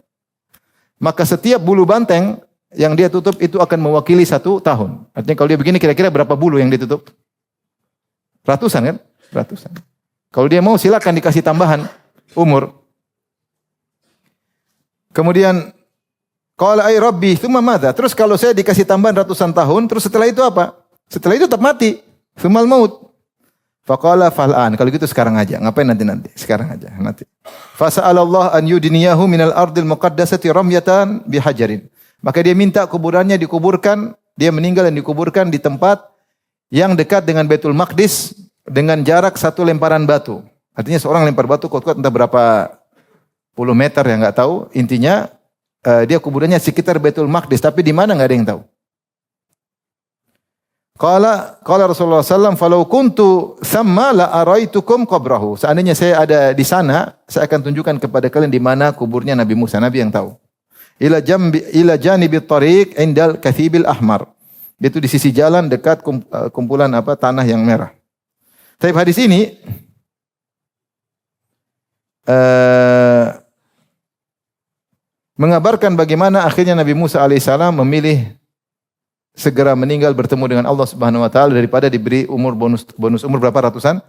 Speaker 1: Maka setiap bulu banteng yang dia tutup itu akan mewakili 1 tahun. Artinya kalau dia begini kira-kira berapa bulu yang ditutup? Ratusan kan? Ratusan. Kalau dia mau silakan dikasih tambahan umur. Kemudian qala ay rabbi tsumma madza? Terus kalau saya dikasih tambahan ratusan tahun, terus setelah itu apa? Setelah itu tetap mati. Tsumal maut. Faqala fal'an. Kalau gitu sekarang aja. Ngapain nanti? Sekarang aja. Nanti. Fasa'alallah an yudniyahu minal ardil muqaddasati ramyatan bihajarin. Maka dia minta kuburannya dikuburkan, dia meninggal dan dikuburkan di tempat yang dekat dengan Baitul Maqdis dengan jarak 1 lemparan batu. Artinya seorang lempar batu kuat-kuat entah berapa puluh meter ya enggak tahu. Intinya dia kuburannya sekitar Baitul Maqdis, tapi di mana enggak ada yang tahu. Qala Rasulullah sallallahu falau kuntu thamma la araitukum qabrahu. Seandainya saya ada di sana, saya akan tunjukkan kepada kalian di mana kuburnya Nabi Musa, Nabi yang tahu. Ila janibit tariq indal kathibil ahmar. Itu di sisi jalan dekat kumpulan tanah yang merah. Tapi hadis ini mengabarkan bagaimana akhirnya Nabi Musa alaihissalam memilih segera meninggal bertemu dengan Allah Subhanahu wa taala daripada diberi bonus umur berapa ratusan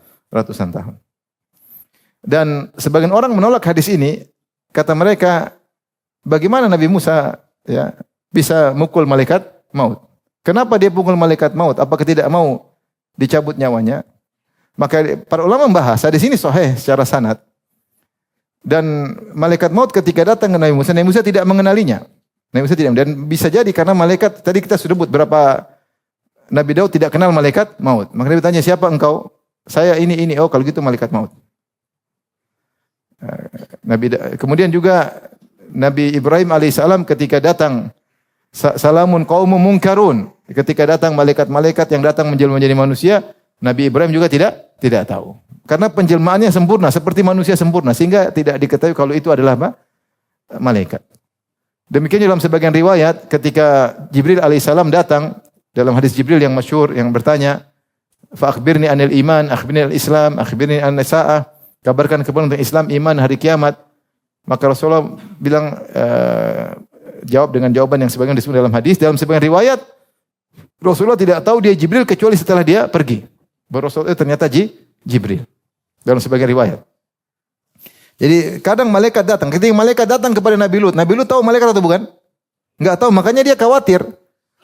Speaker 1: tahun. Dan sebagian orang menolak hadis ini, kata mereka, bagaimana Nabi Musa ya bisa mukul malaikat maut? Kenapa dia pukul malaikat maut? Apakah tidak mau dicabut nyawanya? Maka para ulama membahas hadis ini sahih secara sanad. Dan malaikat maut ketika datang ke Nabi Musa tidak mengenalinya. Nabi Musa tidak. Dan bisa jadi karena malaikat, tadi kita sudah sebut berapa Nabi Daud tidak kenal malaikat maut. Maka Nabi tanya, siapa engkau? Saya ini. Oh kalau gitu malaikat maut. Kemudian juga Nabi Ibrahim alaihissalam ketika datang, salamun qaumun munkarun. Ketika datang malaikat-malaikat yang datang menjelma menjadi manusia, Nabi Ibrahim juga tidak tahu. Karena penjelmaannya sempurna, seperti manusia sempurna. Sehingga tidak diketahui kalau itu adalah apa? Malaikat. Demikian dalam sebagian riwayat ketika Jibril alaihissalam datang, dalam hadis Jibril yang masyhur yang bertanya, fa akhbirni anil iman, akhbirni anil islam, akhbirni an sa'ah, kabarkan kepada tentang Islam, iman, hari kiamat. Maka Rasulullah bilang jawab dengan jawaban yang sebagian disebut dalam hadis. Dalam sebagian riwayat Rasulullah tidak tahu dia Jibril kecuali setelah dia pergi. Baru Rasulullah ternyata Jibril. Dalam sebagian riwayat. Jadi kadang malaikat datang. Ketika malaikat datang kepada Nabi Lut tahu malaikat atau bukan? Enggak tahu, makanya dia khawatir.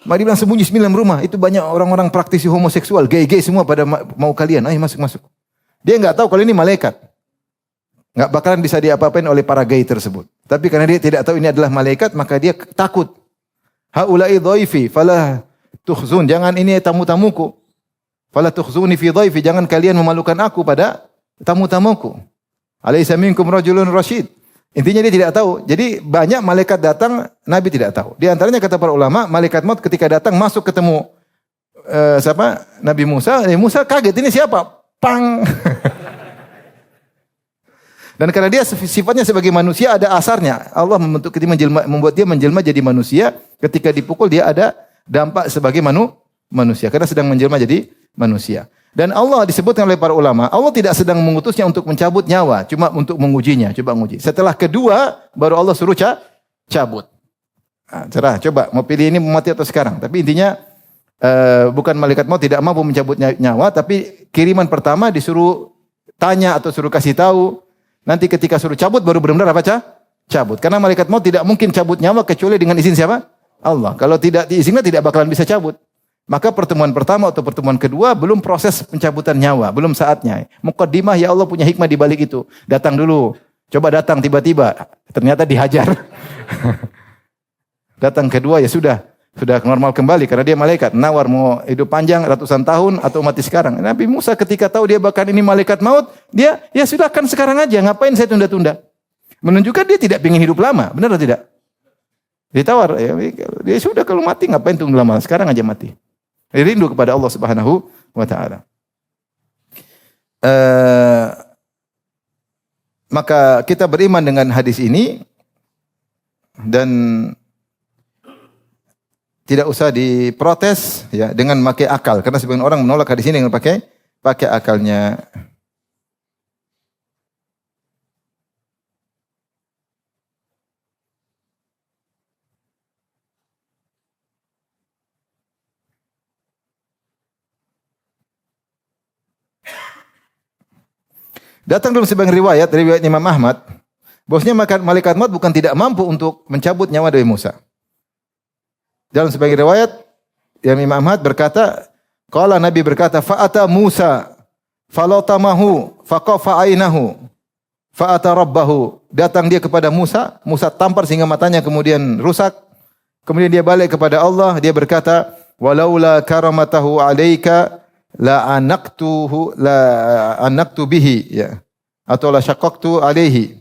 Speaker 1: Maka dia bilang sembunyi dalam rumah. Itu banyak orang-orang praktisi homoseksual, gay-gay semua pada mau kalian. Ayo masuk. Dia enggak tahu kalau ini malaikat. Enggak bakalan bisa diapa-apain oleh para gay tersebut. Tapi karena dia tidak tahu ini adalah malaikat, maka dia takut. Haula'i dhaifi fala tukhzun. Jangan ini tamu-tamuku. Fala tukhzuni fi dhaifi. Jangan kalian memalukan aku pada tamu-tamuku. Alaysa minkum rajulun rasyid. Intinya dia tidak tahu. Jadi banyak malaikat datang, Nabi tidak tahu. Di antaranya kata para ulama, malaikat maut ketika datang masuk ketemu siapa? Nabi Musa. Nabi Musa kaget, ini siapa? Pang. Dan karena dia sifatnya sebagai manusia ada asarnya. Allah membuat dia menjelma jadi manusia. Ketika dipukul dia ada dampak sebagai manusia. Karena sedang menjelma jadi manusia. Dan Allah disebutkan oleh para ulama, Allah tidak sedang mengutusnya untuk mencabut nyawa, cuma untuk mengujinya, coba menguji. Setelah kedua, baru Allah suruh cabut. Nah, cerah, coba mau pilih ini mau mati atau sekarang. Tapi intinya bukan malaikat maut tidak mampu mencabut nyawa, tapi kiriman pertama disuruh tanya atau suruh kasih tahu. Nanti ketika suruh cabut baru benar-benar apa cabut. Karena malaikat maut tidak mungkin cabut nyawa kecuali dengan izin siapa? Allah. Kalau tidak diizinkan tidak bakalan bisa cabut. Maka pertemuan pertama atau pertemuan kedua belum proses pencabutan nyawa, belum saatnya. Muqaddimah ya Allah punya hikmah di balik itu. Datang dulu. Coba datang tiba-tiba ternyata dihajar. Datang kedua ya sudah normal kembali karena dia malaikat. Nawar mau hidup panjang ratusan tahun atau mati sekarang. Nabi Musa ketika tahu dia bahkan ini malaikat maut, dia ya sudah kan sekarang aja, ngapain saya tunda-tunda? Menunjukkan dia tidak ingin hidup lama, benar atau tidak? Ditawar, ya, dia sudah kalau mati ngapain tunggu lama, sekarang aja mati. Rindu kepada Allah Subhanahu wa taala. Maka kita beriman dengan hadis ini dan tidak usah diprotes ya dengan memakai akal karena sebagian orang menolak hadis ini dengan pakai akalnya. Datang dalam sebagian riwayat Imam Ahmad, bahwasanya malaikat maut bukan tidak mampu untuk mencabut nyawa dari Musa. Dalam sebagian riwayat, Imam Ahmad berkata, qala Nabi berkata, fa'ata Musa falatamahu faqafa ainahu fa'ata rabbahu. Datang dia kepada Musa, Musa tampar sehingga matanya kemudian rusak. Kemudian dia balik kepada Allah, dia berkata, walaula karamatahu alaika la anaktu bihi ya atau la syaqqaqtu alaihi.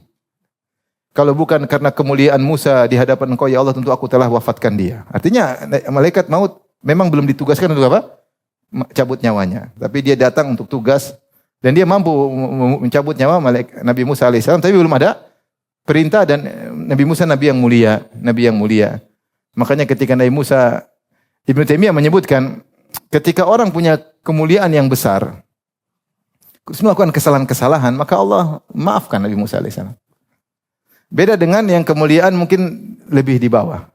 Speaker 1: Kalau bukan karena kemuliaan Musa di hadapan Engkau ya Allah tentu aku telah wafatkan dia. Artinya malaikat maut memang belum ditugaskan untuk apa? Cabut nyawanya. Tapi dia datang untuk tugas dan dia mampu mencabut nyawa Nabi Musa alaihissalam tapi belum ada perintah dan Nabi Musa nabi yang mulia. Makanya ketika Nabi Musa Ibnu Taimiyah menyebutkan ketika orang punya kemuliaan yang besar, semua melakukan kesalahan-kesalahan, maka Allah maafkan Nabi Musa alaihissalam. Beda dengan yang kemuliaan mungkin lebih di bawah.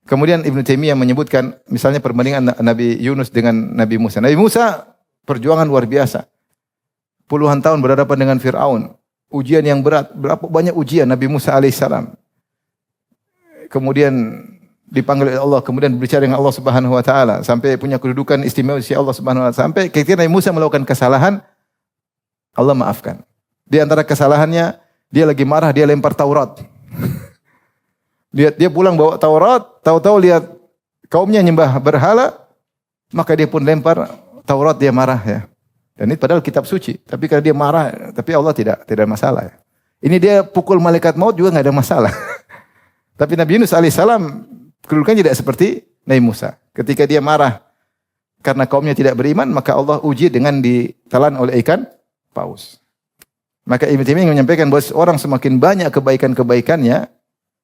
Speaker 1: Kemudian Ibnu Taimiyah menyebutkan misalnya perbandingan Nabi Yunus dengan Nabi Musa. Nabi Musa perjuangan luar biasa. Puluhan tahun berhadapan dengan Fir'aun. Ujian yang berat. Berapa banyak ujian Nabi Musa alaihissalam. Kemudian dipanggil oleh Allah, kemudian berbicara dengan Allah Subhanahu wa taala sampai punya kedudukan istimewa di sisi Allah Subhanahu wa taala. Sampai ketika Nabi Musa melakukan kesalahan, Allah maafkan. Di antara kesalahannya, dia lagi marah, dia lempar Taurat. Lihat dia pulang bawa Taurat, tahu-tahu lihat kaumnya nyembah berhala, maka dia pun lempar Taurat, dia marah ya. Dan ini padahal kitab suci, tapi karena dia marah, tapi Allah tidak masalah ya. Ini dia pukul malaikat maut juga nggak ada masalah. Tapi Nabi Yunus alaihissalam kedudukannya tidak seperti Nabi Musa. Ketika dia marah karena kaumnya tidak beriman, maka Allah uji dengan ditelan oleh ikan paus. Maka Ibnu Taimiyah menyampaikan bahwa orang semakin banyak kebaikan-kebaikannya,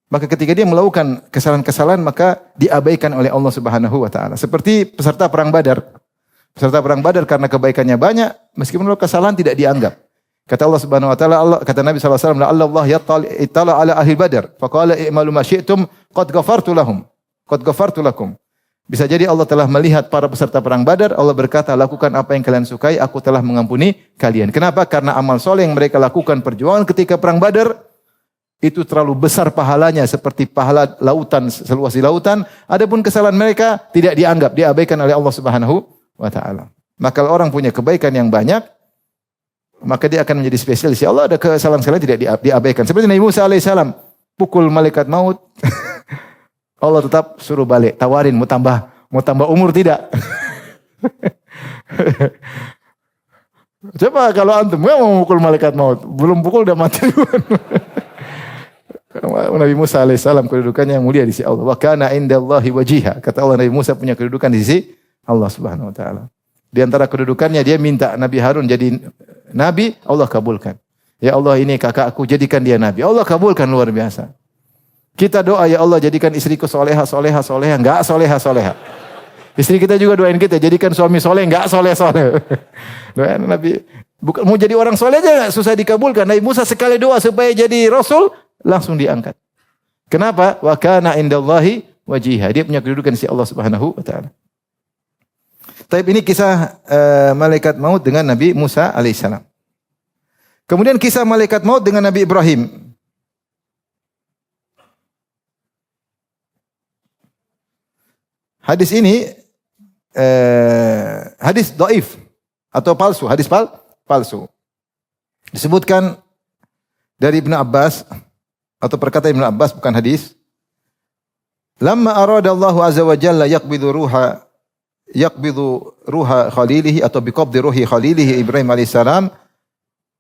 Speaker 1: maka ketika dia melakukan kesalahan-kesalahan maka diabaikan oleh Allah Subhanahu wa taala. Seperti peserta perang Badar. Peserta perang Badar karena kebaikannya banyak, meskipun kesalahan tidak dianggap. Kata Allah Subhanahu wa taala, kata Nabi sallallahu alaihi wasallam, "Allah yattala ala ahli Badar, faqala i'malu ma syi'tum qad ghafartu lahum." Qad ghafartu lakum. Bisa jadi Allah telah melihat para peserta perang Badar, Allah berkata, "Lakukan apa yang kalian sukai, aku telah mengampuni kalian." Kenapa? Karena amal soleh yang mereka lakukan perjuangan ketika perang Badar itu terlalu besar pahalanya, seperti pahala lautan seluas di lautan. Adapun kesalahan mereka tidak dianggap, diabaikan oleh Allah Subhanahu wa taala. Maka kalau orang punya kebaikan yang banyak, maka dia akan menjadi spesialis. Ya Allah, ada kesalahan-kesalahan tidak diabaikan. Seperti Nabi Musa alaihissalam pukul malaikat maut, Allah tetap suruh balik, tawarin mau tambah umur tidak? Coba kalau antum mau pukul malaikat maut, belum pukul udah mati duluan. Nabi Musa alaihissalam kedudukannya yang mulia di sisi Allah. Wa kana indallahi wajiha. Kata Allah, Nabi Musa punya kedudukan di sisi Allah Subhanahu wa taala. Di antara kedudukannya dia minta Nabi Harun jadi nabi, Allah kabulkan. Ya Allah, ini kakak aku, jadikan dia nabi. Allah kabulkan, luar biasa. Kita doa, ya Allah jadikan istriku soleha, enggak soleha. Istri kita juga doain kita, jadikan suami soleh, enggak soleh. Doain Nabi, bukan mau jadi orang soleh aja susah dikabulkan. Nabi Musa sekali doa supaya jadi rasul, langsung diangkat. Kenapa? Wa kana indallahi wajiha. Dia punya kedudukan di sisi Allah Subhanahu wa taala. Tapi ini kisah malaikat maut dengan Nabi Musa alaihissalam. Kemudian kisah malaikat maut dengan Nabi Ibrahim. Hadis ini hadis dhaif atau palsu, hadis palsu. Disebutkan dari Ibnu Abbas atau perkataan Ibnu Abbas, bukan hadis. Lamma arada Allah azza wa jalla yaqbidu ruha khalilihi atau biqabdi ruhi khalilihi Ibrahim alaihissalam,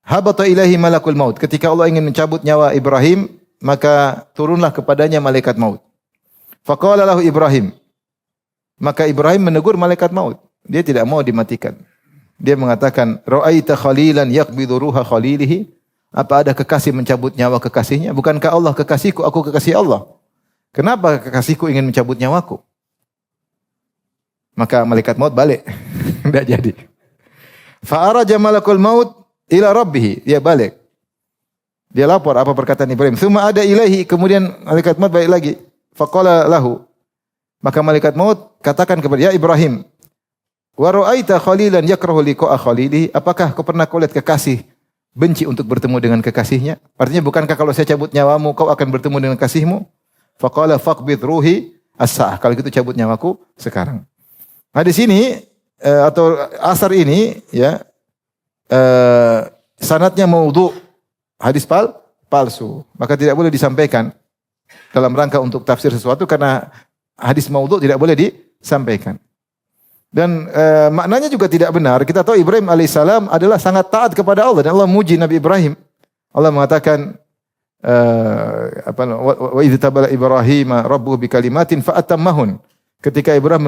Speaker 1: habata ilahi malakul maut. Ketika Allah ingin mencabut nyawa Ibrahim, maka turunlah kepadanya malaikat maut. Faqala lahu Ibrahim. Maka Ibrahim menegur malaikat maut. Dia tidak mau dimatikan. Dia mengatakan, ra'aita khalilan yaqbidu ruha khalilihi? Apa ada kekasih mencabut nyawa kekasihnya? Bukankah Allah kekasihku, aku kekasih Allah? Kenapa kekasihku ingin mencabut nyawaku? Maka malaikat maut balik. Tidak jadi. Fa'araja malakul maut ila rabbih. Dia balik. Dia lapor apa perkataan Ibrahim. Tsumma ada ilahi. Kemudian malaikat maut balik lagi. Faqala lahu. Maka malaikat maut katakan kepada dia, Ibrahim, wa ra'aita khalilan yakrahu liqa'a khalilihi? Apakah kau pernah lihat kekasih benci untuk bertemu dengan kekasihnya? Artinya bukankah kalau saya cabut nyawamu kau akan bertemu dengan kasihmu? Faqala faqbid ruhi as-sa'ah. Kalau gitu cabut nyawaku sekarang. Hadis ini atau asar ini ya sanadnya maudhu, hadis palsu. Maka tidak boleh disampaikan dalam rangka untuk tafsir sesuatu, karena hadis maudhu tidak boleh disampaikan. Dan maknanya juga tidak benar. Kita tahu Ibrahim alaihissalam adalah sangat taat kepada Allah, dan Allah muji Nabi Ibrahim. Allah mengatakan wa idz tabala Ibrahim rabbuhu bikalimatin fa atammahun. Ketika Ibrahim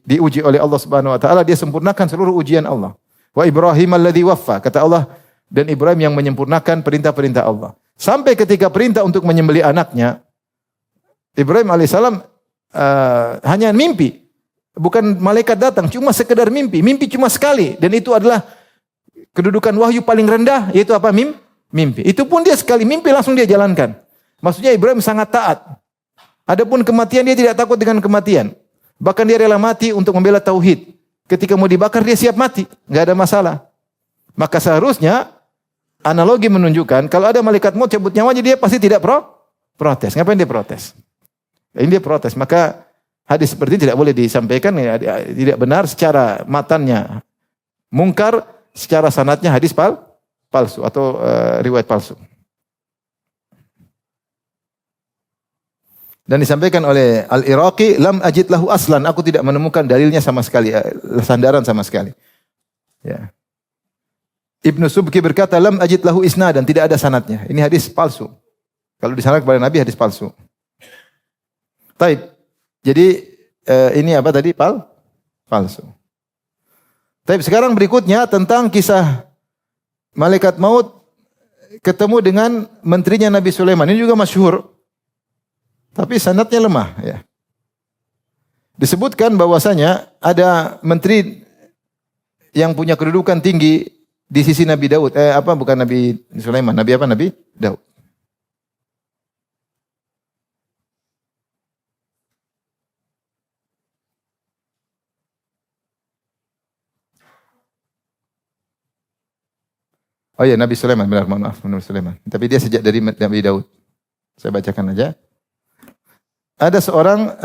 Speaker 1: diuji oleh Allah Subhanahu wa taala, dia sempurnakan seluruh ujian Allah. Wa Ibrahim alladzi waffa, kata Allah, dan Ibrahim yang menyempurnakan perintah-perintah Allah. Sampai ketika perintah untuk menyembelih anaknya, Ibrahim alaihissalam hanya mimpi. Bukan malaikat datang, cuma sekedar mimpi. Mimpi cuma sekali, dan itu adalah kedudukan wahyu paling rendah, yaitu apa? Mimpi. Itu pun dia sekali mimpi langsung dia jalankan. Maksudnya Ibrahim sangat taat. Adapun kematian, dia tidak takut dengan kematian. Bahkan dia rela mati untuk membela tauhid. Ketika mau dibakar dia siap mati, enggak ada masalah. Maka seharusnya analogi menunjukkan kalau ada malaikat maut cabut nyawanya, dia pasti tidak protes. Ngapain dia protes? Ini dia protes. Maka hadis seperti ini tidak boleh disampaikan, tidak benar secara matannya mungkar, secara sanadnya hadis palsu atau riwayat palsu. Dan disampaikan oleh Al-Iraqi, lam ajid lahu aslan, aku tidak menemukan dalilnya sama sekali, sandaran sama sekali. Ya. Ibnu Subki berkata, lam ajid lahu isnadan, tidak ada sanadnya. Ini hadis palsu. Kalau disanad kepada Nabi, hadis palsu. Taib. Jadi ini apa tadi? Palsu. Taib. Sekarang berikutnya tentang kisah malaikat maut ketemu dengan menterinya Nabi Sulaiman. Ini juga masyhur. Tapi sanadnya lemah, ya. Disebutkan bahwasanya ada menteri yang punya kedudukan tinggi di sisi Nabi Daud. Bukan Nabi Sulaiman, Nabi apa? Nabi Daud. Oh iya, Nabi Sulaiman, benar, maaf, Nabi Sulaiman. Tapi dia sejak dari Nabi Daud. Saya bacakan aja. Ada seorang,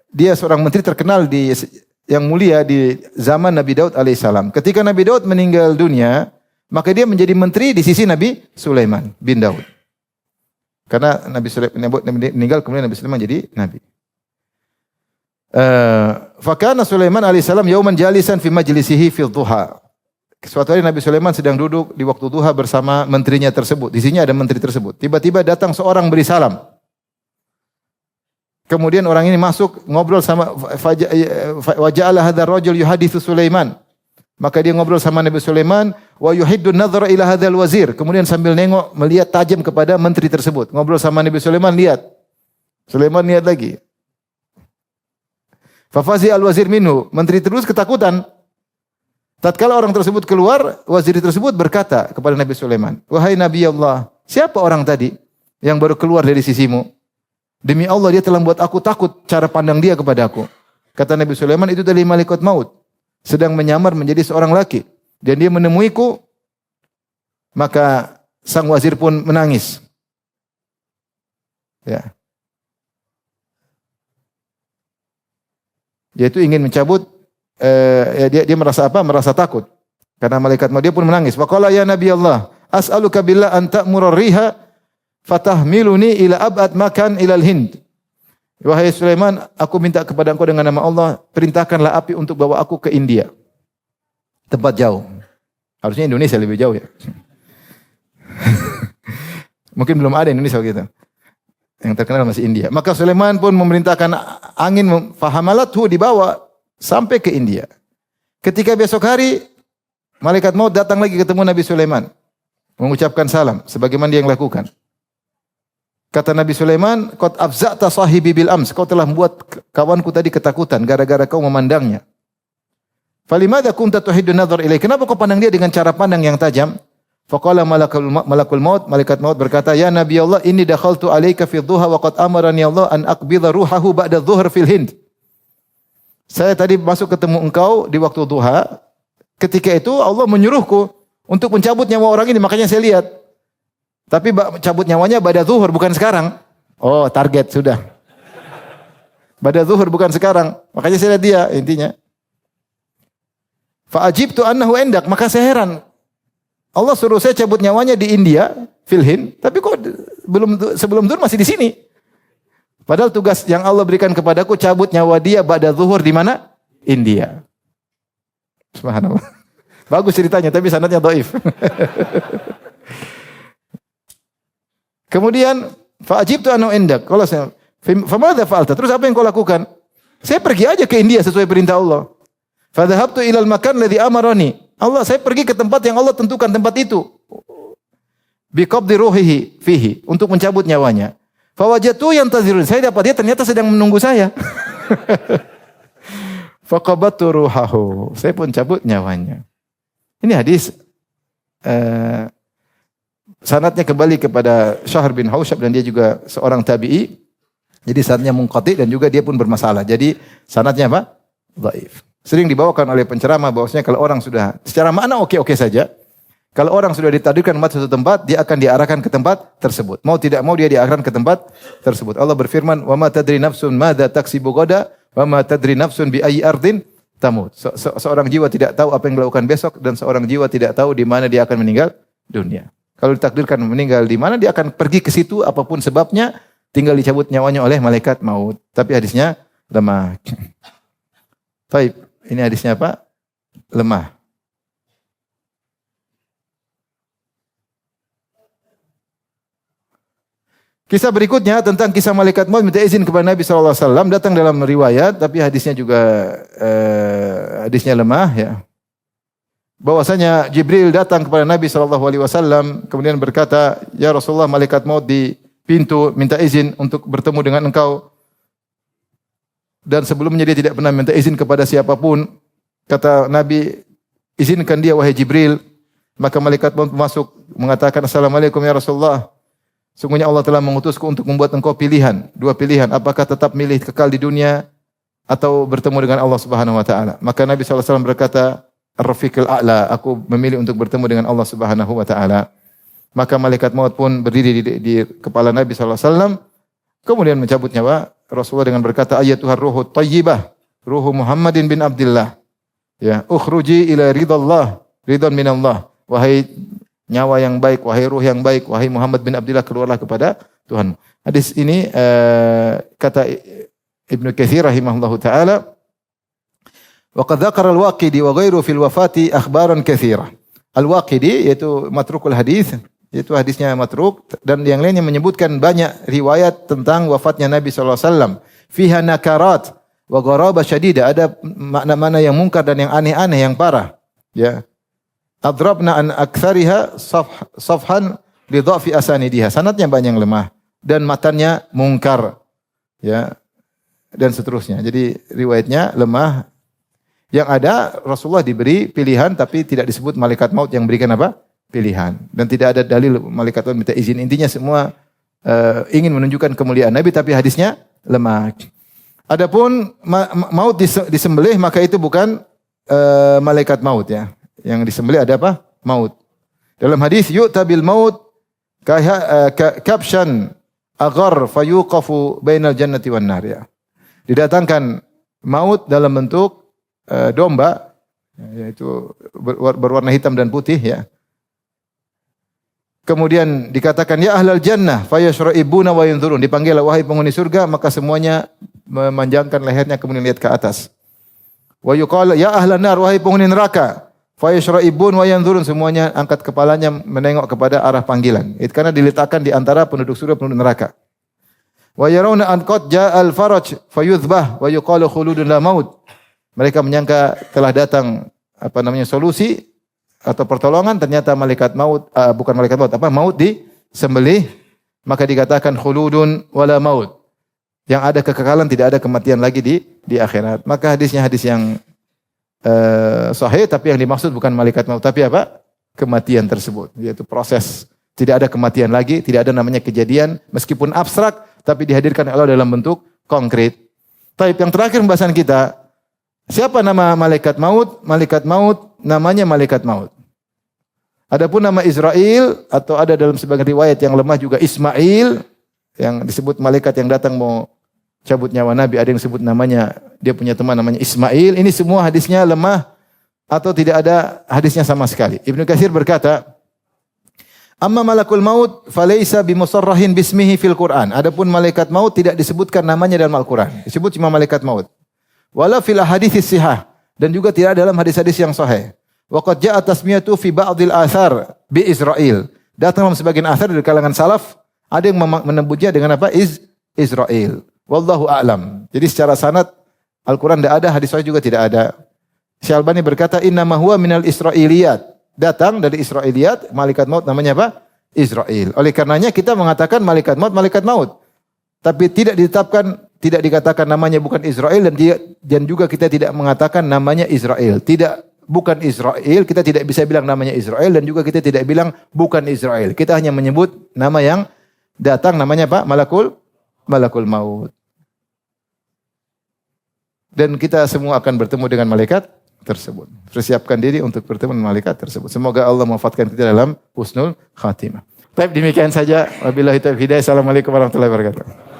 Speaker 1: dia seorang menteri terkenal yang mulia di zaman Nabi Daud alaihissalam. Ketika Nabi Daud meninggal dunia, maka dia menjadi menteri di sisi Nabi Sulaiman bin Daud. Karena Nabi Sulaiman meninggal, kemudian Nabi Sulaiman jadi nabi. Fakana Sulaiman alaihissalam yauman jalisan fi majlisihi fil duha. Suatu hari Nabi Sulaiman sedang duduk di waktu duha bersama menterinya tersebut. Di sini ada menteri tersebut. Tiba-tiba datang seorang beri salam. Kemudian orang ini masuk ngobrol sama waja'ala hadzal rajul yuhaditsu Sulaiman. Maka dia ngobrol sama Nabi Sulaiman wa yuhiddu an-nadhara ila hadzal wazir. Kemudian sambil nengok melihat tajam kepada menteri tersebut. Ngobrol sama Nabi Sulaiman, lihat. Sulaiman lihat lagi. Fafazi al-wazir minhu. Menteri terus ketakutan. Tatkala orang tersebut keluar, wazir tersebut berkata kepada Nabi Sulaiman, "Wahai Nabi Allah, siapa orang tadi yang baru keluar dari sisimu? Demi Allah dia telah membuat aku takut cara pandang dia kepada aku." Kata Nabi Sulaiman, itu dari malaikat maut sedang menyamar menjadi seorang laki dan dia menemuiku. Maka sang wazir pun menangis. Ya. Dia itu ingin mencabut dia merasa apa? Merasa takut. Karena malaikat maut, dia pun menangis. Faqala ya Nabi Allah, as'aluka billah an ta'mura riha fatahmiluni ila ab'ad makan ilal Hind. Wahai Sulaiman, aku minta kepada engkau dengan nama Allah, perintahkanlah api untuk bawa aku ke India. Tempat jauh. Harusnya Indonesia lebih jauh ya. Mungkin belum ada Indonesia gitu. Yang terkenal masih India. Maka Sulaiman pun memerintahkan angin fahamalathu, dibawa sampai ke India. Ketika besok hari malaikat maut datang lagi ketemu Nabi Sulaiman, mengucapkan salam sebagaimana dia yang lakukan. Kata Nabi Sulaiman, "Qad afza'ta sahibi bil ams." Kau telah membuat kawanku tadi ketakutan gara-gara kau memandangnya. "Falimadza kunta tuhiddu nadhar ilaihi?" Kenapa kau pandang dia dengan cara pandang yang tajam? Faqala malakul maut, malaikat maut berkata, "Ya Nabi Allah, inni dakhaltu alaika fi dhuha wa qad amarani Allah an aqbidha ruhahu ba'da dhuhr fil Hind." Saya tadi masuk ketemu engkau di waktu duha. Ketika itu Allah menyuruhku untuk mencabut nyawa orang ini, makanya saya lihat. Tapi cabut nyawanya pada zuhur, bukan sekarang. Oh, target sudah. Pada zuhur, bukan sekarang. Makanya saya lihat dia, intinya. Fa'ajibtu annahu endak. Maka saya heran. Allah suruh saya cabut nyawanya di India, fil Hind. Tapi kok sebelum zuhur masih di sini. Padahal tugas yang Allah berikan kepadaku, cabut nyawa dia pada zuhur di mana? India. Subhanallah. Bagus ceritanya, tapi sanadnya dhaif. Kemudian fa'ajibtu annahu indak. Kalau saya, famadza fa'alta? Terus apa yang kau lakukan? Saya pergi aja ke India sesuai perintah Allah. Fa dhahabtu ilal makan alladhi amarani. Allah, saya pergi ke tempat yang Allah tentukan, tempat itu. Bi qabdi ruhihi fihi, untuk mencabut nyawanya. Fa wajadtu yantazirun. Saya dapat dia ternyata sedang menunggu saya. Fa qabattu ruhahu. Saya pun cabut nyawanya. Ini hadis sanadnya kembali kepada Syahr bin Hausyab dan dia juga seorang tabi'i. Jadi sanadnya munqati dan juga dia pun bermasalah. Jadi sanadnya apa? Dhaif. Sering dibawakan oleh penceramah bahwasanya kalau orang sudah secara makna oke-oke saja. Kalau orang sudah ditakdirkan masuk satu tempat, dia akan diarahkan ke tempat tersebut. Mau tidak mau dia diarahkan ke tempat tersebut. Allah berfirman, "Wa ma tadri nafsun madza taksibu ghadan, wa ma tadri nafsun bi ayyi ardin tamut." Seorang jiwa tidak tahu apa yang dilakukan besok dan seorang jiwa tidak tahu di mana dia akan meninggal dunia. Kalau ditakdirkan meninggal di mana, dia akan pergi ke situ apapun sebabnya, tinggal dicabut nyawanya oleh malaikat maut. Tapi hadisnya lemah. Baik, ini hadisnya apa? Lemah. Kisah berikutnya tentang kisah malaikat maut minta izin kepada Nabi SAW datang dalam riwayat, tapi hadisnya juga hadisnya lemah ya. Bahwasanya Jibril datang kepada Nabi SAW kemudian berkata, ya Rasulullah, malaikat maut di pintu minta izin untuk bertemu dengan engkau. Dan sebelumnya dia tidak pernah minta izin kepada siapapun. Kata Nabi, izinkan dia wahai Jibril. Maka malaikat maut masuk mengatakan, Assalamualaikum ya Rasulullah. Sungguhnya Allah telah mengutusku untuk membuat engkau pilihan, dua pilihan, apakah tetap milih kekal di dunia atau bertemu dengan Allah Subhanahu wa taala. Maka Nabi SAW berkata, Ar-Rafiqul A'la, aku memilih untuk bertemu dengan Allah Subhanahu wa taala. Maka malaikat maut pun berdiri di kepala Nabi SAW, kemudian mencabut nyawa Rasulullah dengan berkata, Ayyatuhar ruhu tayyibah, ruhu Muhammadin bin Abdullah. Ya, ukhruji ila ridallah, ridwan minallah. Wahai nyawa yang baik, wahai ruh yang baik, wahai Muhammad bin Abdullah, keluarlah kepada Tuhan. Hadis ini kata Ibnu Katsir rahimahullahu taala, wa qad dzakara al-Waqidi wa ghairu fil wafati akhbaran katsirah. Al-Waqidi yaitu matrukul hadis, yaitu hadisnya matruk, dan yang lainnya menyebutkan banyak riwayat tentang wafatnya Nabi sallallahu alaihi wasallam. Fiha nakarat wa gharaba syadida, ada makna-makna yang mungkar dan yang aneh-aneh yang parah. Ya. Adrabna an aktsariha safhan li dha'fi asanidiha. Sanadnya banyak yang lemah dan matanya mungkar. Ya. Dan seterusnya. Jadi riwayatnya lemah. Yang ada Rasulullah diberi pilihan tapi tidak disebut malaikat maut yang berikan apa? Pilihan. Dan tidak ada dalil malaikat maut minta izin. Intinya semua ingin menunjukkan kemuliaan Nabi tapi hadisnya lemah. Adapun maut disembelih maka itu bukan malaikat maut ya. Yang disembelih ada apa? Maut. Dalam hadis yu'ta bil maut kabshan aghar fayuqafu bainal jannati wan nar ya. Didatangkan maut dalam bentuk domba yaitu berwarna hitam dan putih ya. Kemudian dikatakan ya ahlal jannah fayashra'ibuna wa yanzurun. Dipanggil wahai penghuni surga maka semuanya memanjangkan lehernya kemudian lihat ke atas. Wa yuqala ya ahlan nar wahai penghuni neraka fayashra'ibun wa yanzurun, semuanya angkat kepalanya menengok kepada arah panggilan. Itu karena diletakkan di antara penduduk surga penduduk neraka. Wa yarawna an qad ja'al faraj fayudhbah wa yuqalu khuludun la maut. Mereka menyangka telah datang solusi atau pertolongan, ternyata malaikat maut bukan malaikat maut, maut disembelih, maka dikatakan khuludun wala maut. Yang ada kekekalan, tidak ada kematian lagi di akhirat. Maka hadisnya hadis yang sahih, tapi yang dimaksud bukan malaikat maut, tapi apa? Kematian tersebut, yaitu proses. Tidak ada kematian lagi, tidak ada namanya kejadian, meskipun abstrak, tapi dihadirkan Allah dalam bentuk konkret. Taib yang terakhir pembahasan kita, siapa nama malaikat maut? Malaikat maut namanya malaikat maut. Adapun nama Israel atau ada dalam sebagian riwayat yang lemah juga Ismail, yang disebut malaikat yang datang mau cabut nyawa Nabi, ada yang sebut namanya, dia punya teman namanya Ismail. Ini semua hadisnya lemah atau tidak ada hadisnya sama sekali. Ibnu Katsir berkata, amma malakul maut falaysa bimusarrahin bismihi fil Quran. Adapun malaikat maut tidak disebutkan namanya dalam Al-Quran. Disebut cuma malaikat maut. Wala fil ahaditsis sihah, dan juga tidak dalam hadis-hadis yang sahih. Wa qad ja'a tasmiyatu fi ba'dil athar bi Israil. Datang dalam sebagian athar dari kalangan salaf ada yang menyebutnya dengan apa? Israel. Wallahu a'lam. Jadi secara sanad Al-Quran tidak ada, hadis sahih juga tidak ada. Syekh Albani berkata innama huwa minal Israiliyat. Datang dari Israiliyat, malaikat maut namanya apa? Israel. Oleh karenanya kita mengatakan malaikat maut. Tapi tidak ditetapkan, tidak dikatakan namanya bukan Israel, dan juga kita tidak mengatakan namanya Israel. Bukan Israel, kita tidak bisa bilang namanya Israel, dan juga kita tidak bilang bukan Israel. Kita hanya menyebut nama yang datang namanya apa? Malakul maut. Dan kita semua akan bertemu dengan malaikat tersebut. Persiapkan diri untuk bertemu dengan malaikat tersebut. Semoga Allah mewafatkan kita dalam husnul khatimah. Baik, demikian saja. Wabillahi taufiq hidayah. Assalamualaikum warahmatullahi wabarakatuh.